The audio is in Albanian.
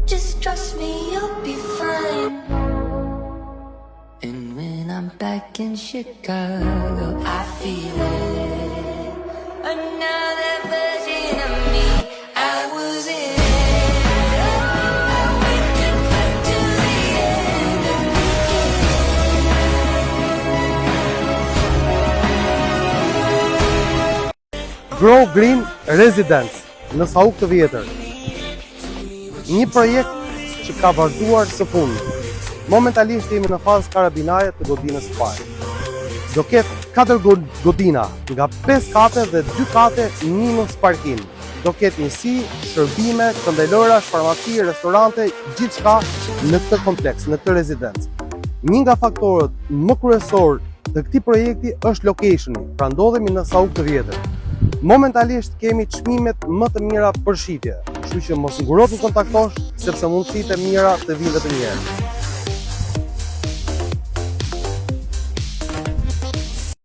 Just trust me, you'll be fine. And when I'm back in Chicago, I feel it. Another version of me, I was in it. I wake up back to the end of the Grow Green Residence në Sauk të Vjetër. Një projekt që ka vazhduar së fundi. Momentalisht jemi në fazë karabinaje të godinës së parë. Do ketë 4 godina, nga 5 kate dhe 2 kate minus parkim. Do ketë njësi, shërbime, këndelërash, farmaci, restorante, gjithçka në këtë kompleks, në këtë rezidencë. Një nga faktorët më kryesor të këtij projekti është locationi, pra ndodhemi në Sauk të Vjetër. Momentalisht kemi çmimet më të mira për shitje, kështu që mos nguro të kontaktosh sepse mundësitë e mira të vinë vetëm një herë.